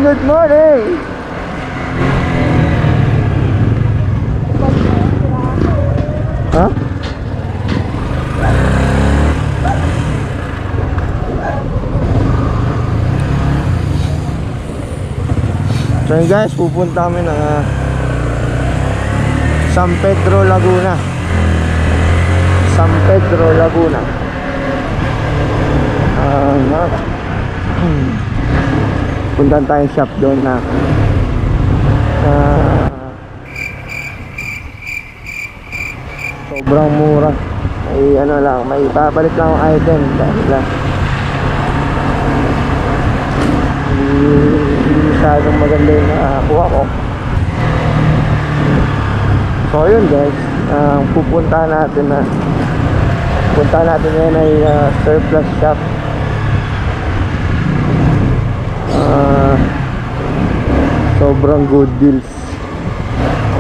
good morning. Ha? So yun guys, pupunta kami ng San Pedro, Laguna. San Pedro, Laguna. Puntahan tayong shop doon na sobrang mura. May ano lang, may babalik lang ang item dahil hindi masyadong maganda yung nakakuha ko. So yun guys, puntahan natin ngayon ay surplus shop. Sobrang good deals.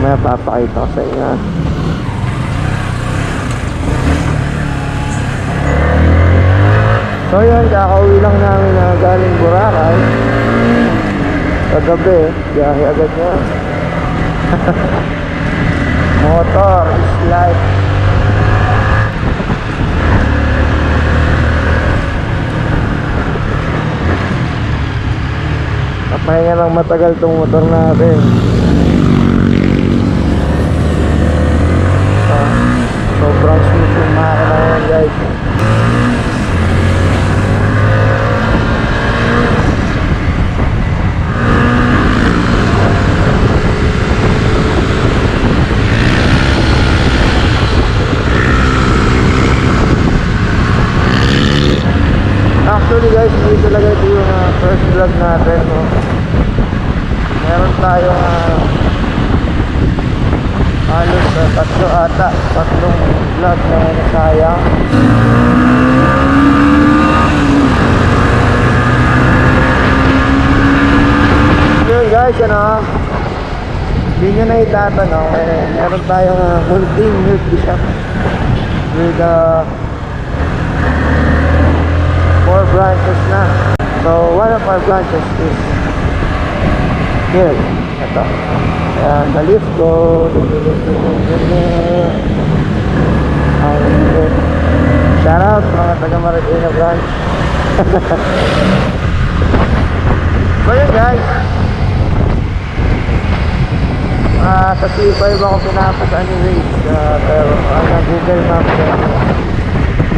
May papakita ko sa inyo. So yun, kakauwi lang namin na galing Boracay kagabi, biyahe agad niya. Motor is life. Papahinga lang matagal itong motor natin. Sobrang smooth yung makina ngayon guys. Actually guys, hindi talaga ito yung first vlog natin, no? Meron tayong halos tatlong vlog na nasayang. Yun guys, hindi nyo na itatanong, meron tayong munting milk shop with 4 branches na. So one of our branches is here. Ito. Ayan, the lift go. Shout out mga taga Marikina branch. So yun guys, sa C5 ako pinapas anyways, pero Google Maps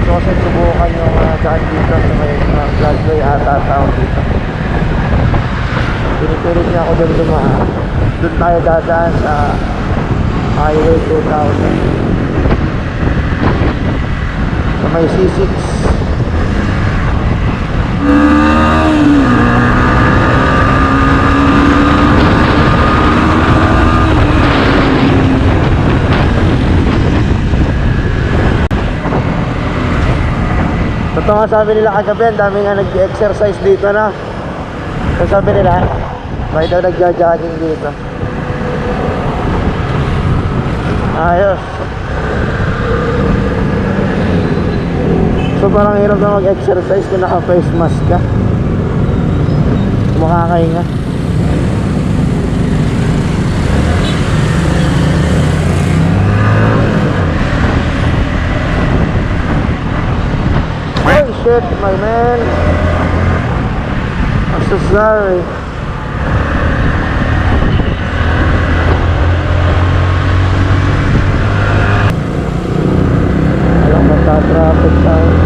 so kasi subukan yung daan dito sa may Broadway ata tawag dito. Pinipilit niya ako doon dumaan. Doon tayo dadaan sa Highway 2000 sa may C6. Totoo nga sabi nila kagabi, ang dami nga nag-exercise dito na. So sabi nila, may daw nagja-jogging dito. Ayos. So parang hirap na mag-exercise kung naka-face mask ka. Makakahinga. Shit, my man. I'm so sorry. Alam mo sa traffic tayo.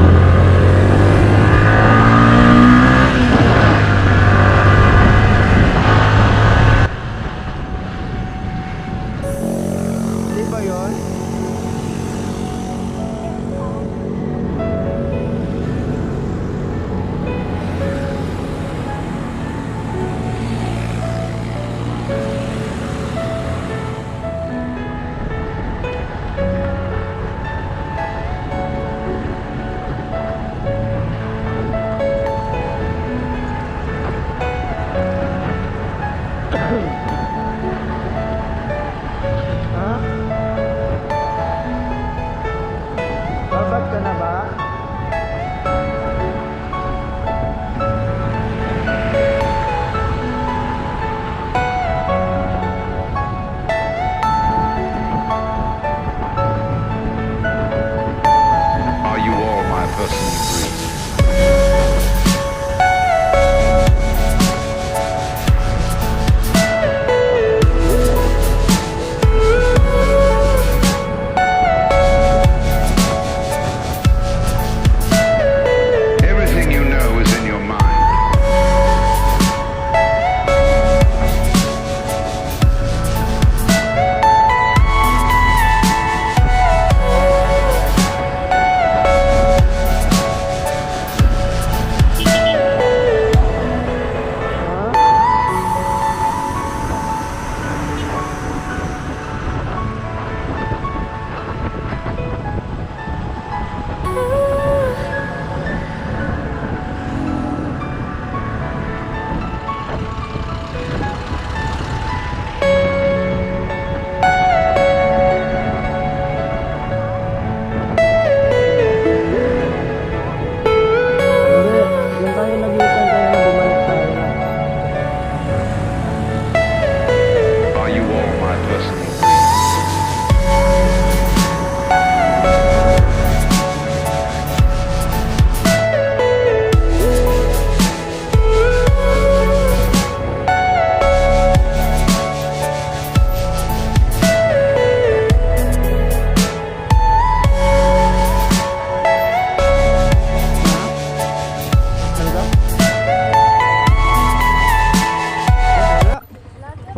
Di ba yun?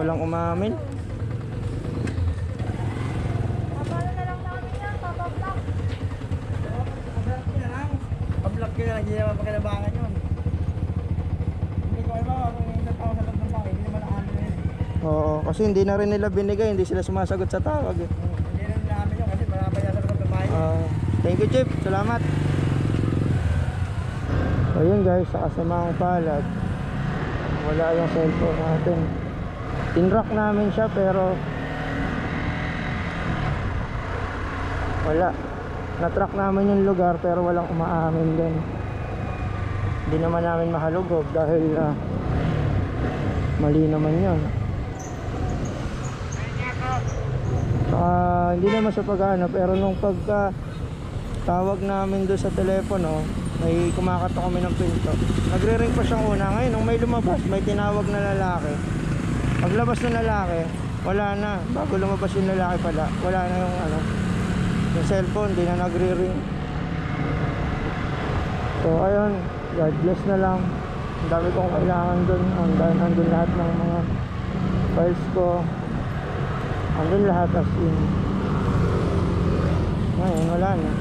Walang umamin. Paano na lang namin yan, papablock. Pa-block ko na lang, hindi naman pakinabangan yun. Hindi ko iba, kung hindi ako sa loob ng bahay, hindi naman ang amin na yun. Oo, kasi hindi na rin nila binigay, hindi sila sumasagot sa tawag eh. Hindi rin namin yun kasi marami na sa loob ng bahay. Thank you, Chip. Salamat. So yun guys, sa kasamang palad, wala yung cellphone natin. Tinrack namin siya pero wala. Na-track namin yung lugar pero walang umaamin din. Hindi naman namin mahalugog dahil mali naman yun. Hindi naman siya pag-ano, pero nung pagka tawag namin doon sa telepono, may kumakatok kami ng pinto. Nagre-ring pa siyang una. Ngayon nung may lumabas, may tinawag na lalaki. Paglabas ng lalaki, wala na. Bago lumabas yung lalaki pala, wala na yung ano, yung cellphone, di na nagre-ring. So ayun, God bless na lang. Ang dami kong kailangan doon. Andun lahat ng mga files ko. Andun lahat as in. Ngayon wala na.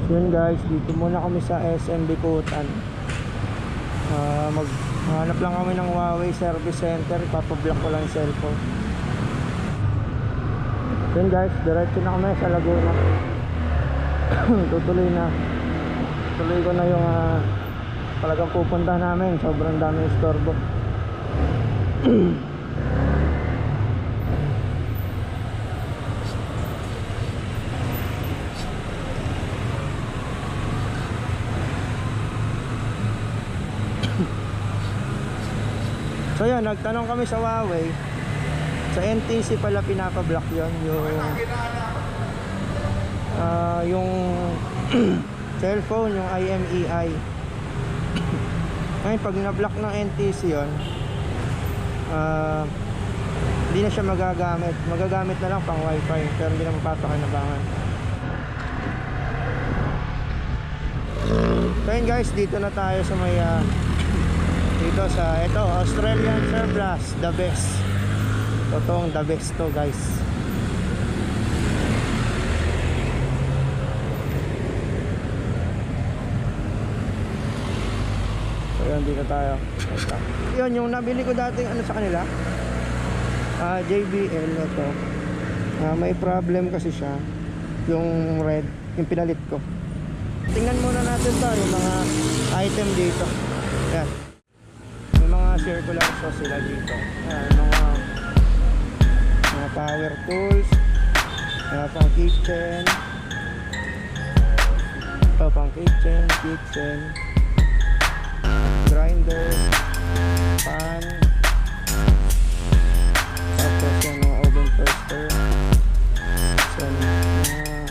So yun guys, dito muna kami sa SM Bikutan. Maghanap lang kami ng Huawei Service Center. Ipapablock ko lang yung cellphone. So yun guys, diretso na kami sa Laguna. Tutuloy na. Tuloy ko na yung talagang pupunta namin. Sobrang dami istorbo. So yun, nagtanong kami sa Huawei. Sa NTC pala pinapablock yun. Yung cellphone, yung IMEI. Ngayon pag na-block ng NTC yun, hindi na siya magagamit. Magagamit na lang pang wifi, pero hindi na mapapakinabangan. So yun guys, dito na tayo sa may dito sa ito, Australian Surplus, the best. Totoong the best to guys. So yun, dito tayo. Yun, yung nabili ko dating ano sa kanila, JBL ito. May problem kasi siya, yung red, yung pinalit ko. Tingnan muna natin to, yung mga item dito. Yan, may mga circular saw sila dito. Yan, mga power tools, pang kitchen, pang kitchen, grinder, pan, tapos yung mga oven toaster, yung mga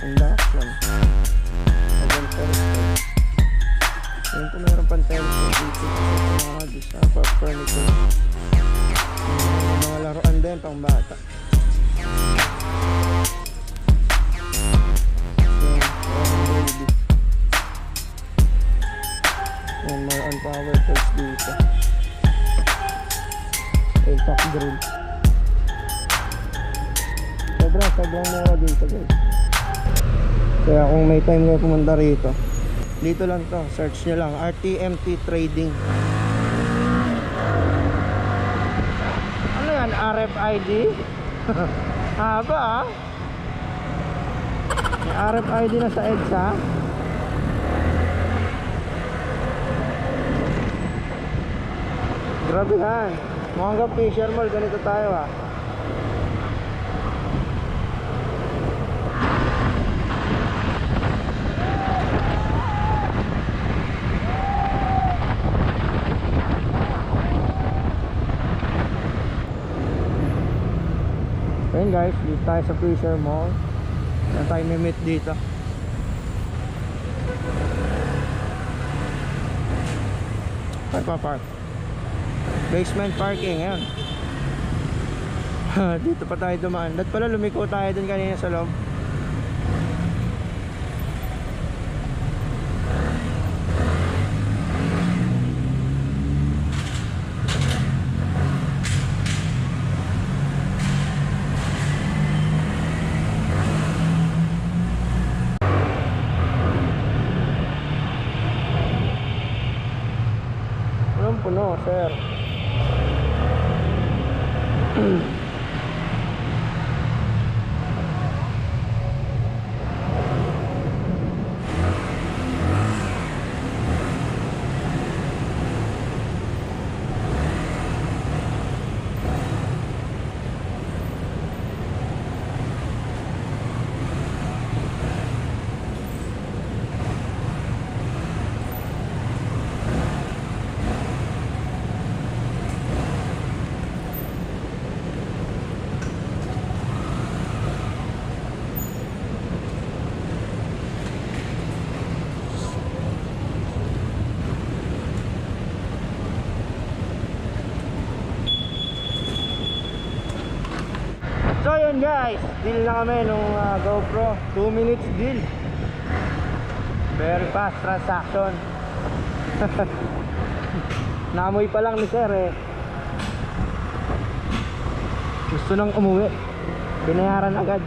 induction, oven toaster. Yun po, meron pang telescope dito sa mga disa, furniture, mga laruan din pang bata. More on power tools dito. Impact drill. Sobrang mura dito guys. Kaya kung may time kayo pumunta rito, dito lang to, search nyo lang RTMT Trading. Ano yan? RFID? Haba ah. May RFID na sa EDSA. Grabe han. Mukhang Fisher Mall, ganito tayo ah. Ayun guys, dito tayo sa Fisher Mall. Yan tayo may meet dito. Park. Basement parking, yan. Dito pa tayo dumaan. Dapat pala lumiko tayo dun kanina sa loob. Walang puno, sir. So yun guys, deal na kami nung GoPro. 2 minutes deal. Very fast transaction. Namoy pa lang ni sir eh. Gusto nang umuwi. Binayaran agad.